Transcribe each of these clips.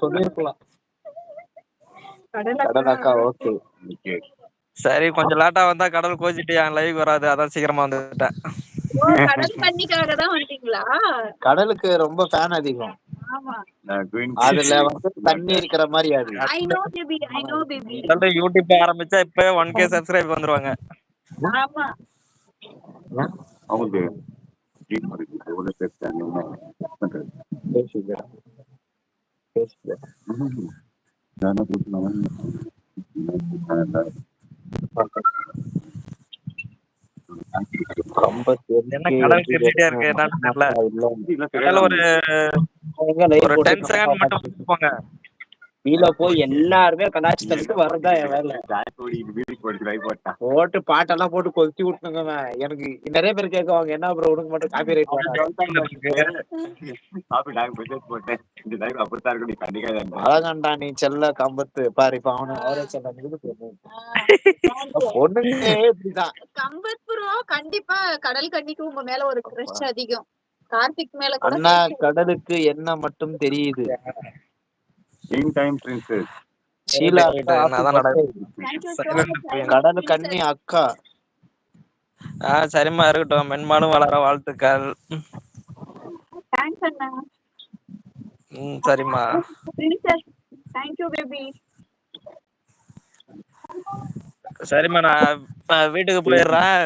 சொல்லிருக்கலாம். கடல் அக்கா ஓகே. சரி கொஞ்சம் லேட்டா வந்தா கடல் கோச்சிட்டு என் லைவ் வராது, அதான் சீக்கிரமா வந்துட்டேன். கடல் கண்ணிக்காக தான் வந்தீங்களா? கடலுக்கு ரொம்ப ஃபேன் அதிகம். ஆமா. அதுல வந்து தண்ணி இருக்கிற மாதிரி அது. I know baby, I know baby. YouTube ஆரம்பிச்சா இப்ப 1K சப்ஸ்கிரைப் வந்துருவாங்க. ஆமா. அவங்க என்ன கடல் கிரிச்சிட்டே இருக்கு என்னன்னு தெரியல. கடல் ஒரு 10 செகண்ட் மட்டும் போங்க. கீழே போய் எல்லாருமே கலாச்சி தள்ளிட்டு வரதா என் வேலை. போட்டு பாட்டெல்லாம் போட்டு கொத்தி விட்டுங்க. எனக்கு நிறைய பேர் கேட்குவாங்க, என்ன ப்ரோ உனக்கு மட்டும் காப்பி ரைட் அழகாண்டா நீ செல்ல கம்பத்து பாரு. இப்ப அவனு அவரே செல்ல பொண்ணுங்க இப்படிதான். கம்பத் ப்ரோ கண்டிப்பா கடல் கண்ணிக்கு உங்க மேல ஒரு கிரஷ் அதிகம். கார்த்திக் மேல கூட. அண்ணா கடலுக்கு என்ன மட்டும் தெரியுது. ஷீலா கடல் கண்ணி அக்கா. சரிம்மா இருக்கட்டும், மென்மாலும் வளர வாழ்த்துக்கள். சரிம்மா. Thank you baby. சரிம்மா நான் வீட்டுக்கு போயிடுறேன்.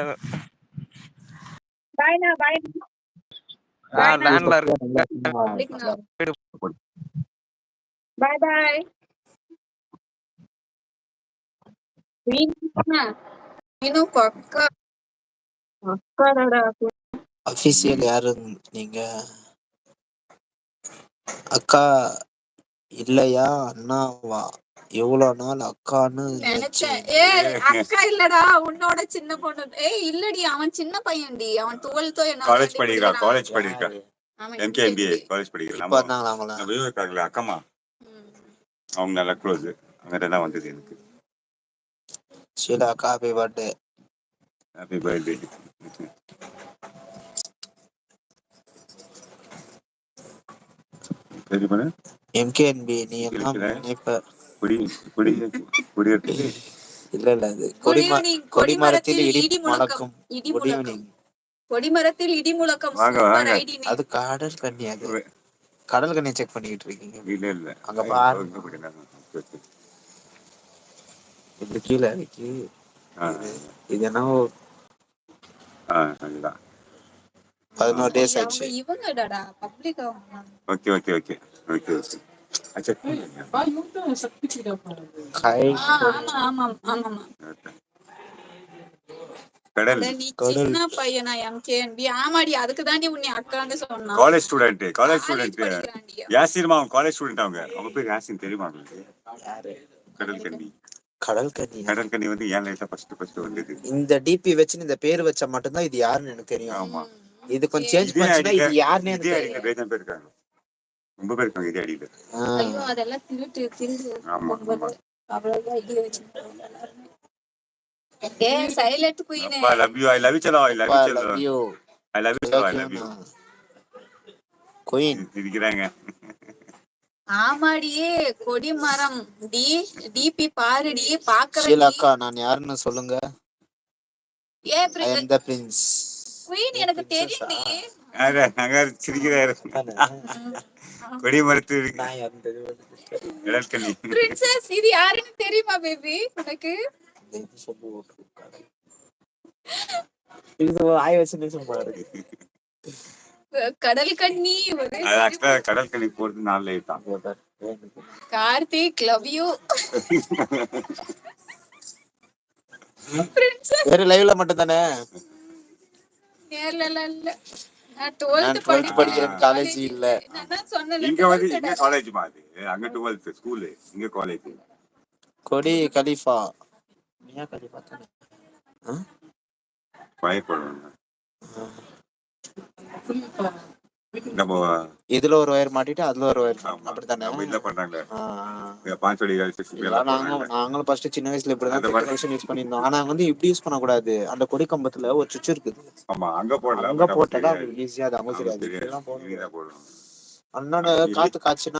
பாய்னா பாய். லேண்ட்ல இருக்கு. பாய் பாய். இன்னும் அக்கா அக்காடா. அபிஷியல் யாரு நீங்க? அக்கா இல்லையா அண்ணாவா? எவ்வளவு நாள் அக்கான்னு நினைச்சேன். அக்கா இல்லடா உன்னோட சின்ன பொண்ணு. இல்லடி அவன் சின்ன பையன்டி. அவன் 12th என்ன காலேஜ் படிக்கிறான். MKMBA காலேஜ் படிக்கிறான். அக்கம்மா அவங்க நல்ல க்ளோஸ். அங்கிட்ட தான் வந்தது எனக்கு. Sheela happy birthday. Happy birthday. சரி பண்ணு. MKNB நீ எல்லாம் நினைப்ப. இல்ல அது கொடிமரத்தில் இடி முழக்கம். Good evening. கொடிமரத்தில் இடி முழக்கம். அது கடல் கண்ணி. அது கடல் கண்ணி செக் பண்ணிட்டு இருக்கீங்க. இல்ல அங்க பாருங்க. இது கீழே இருக்கு. இது என்ன 11 days ஆச்சு. இவங்கடா public. Okay okay okay okay. அச்சா ஆமா. கடல் சின்ன பையனா MKNB? ஆமாடி, அதுக்கு தாண்டி உன்னை அக்கான்னு சொன்னா. காலேஜ் ஸ்டூடெண்ட் யாசிர் மாம் காலேஜ் ஸ்டூடெண்ட். அவங்க பேர் யாசின் தெரியுமா உங்களுக்கு? கடல் கண்ணி வந்து என் லைஃப்ல ஃபர்ஸ்ட் வந்தது. இந்த டிபி வச்சு இந்த பேர் வச்சா மட்டும்தான் இது யாருன்னு எனக்கு தெரியும். ஆமா இது கொஞ்சம் சேஞ்ச் பண்ணா இது யாருன்னு எனக்கு தெரியும். பேர் இருக்காங்க, ரொம்ப பேர் இருக்காங்க இதே அடியில. ஐயோ அதெல்லாம் திருட்டு. ஆமா அவ்வளவுதான் ஐடியா வச்சிருக்காங்க எல்லாரும். Silent queen. I love you. I love you chalo. I love you chalo. I love you chalo. I love you. Queen இருக்கிறாங்க. ஆமாடியே கொடிமரம் டிபி பாருடி பாக்குறேன். ஷீலா அக்கா நான் யாருன்னு சொல்லுங்க. I am the prince. Queen எனக்கு தெரியும்டி. அங்க சிரிக்கிறாரு. கொடிமரத்தில் கடல் கண்ணி பிரின்சஸ். இது யாருன்னு தெரியுமா பேபி உனக்கு? இது ஆய வச்சு நிமிஷம் பாரு. கடல் கண்ணி. கடல் கண்ணி போறது 4 லைட் தான். Karthik love you. வேற லைவ்ல மட்டும் தானே? நேர்ல இல்ல. நான் 12th படிக்கிறேன். காலேஜ் இல்ல. நான் சொன்னேன் இங்க வந்து இங்க காலேஜ் மாதிரி. அங்க 12th ஸ்கூல், இங்க காலேஜ். கொடி கலிஃபா. மியா கலிஃபா தானே? பயப்படுவாங்க. நம்ம இதுல ஒரு வயர் மாட்டிட்டு அதுல ஒரு வயர் அப்படித்தானே இல்ல பண்றாங்க. நாங்களும் ஃபர்ஸ்ட் சின்ன வயசுல இப்படிதான் யூஸ் பண்ணிருந்தோம். ஆனா வந்து இப்படி யூஸ் பண்ண கூடாது. அந்த கொடி கம்பத்துல ஒரு சுவிட்ச் இருக்குது. ஆமா அங்க போடலாம். அங்க போட்டா ஈஸியா அது அவங்க தெரியாது. இதெல்லாம் போடணும். அண்ணனோட காத்து காய்ச்சுனா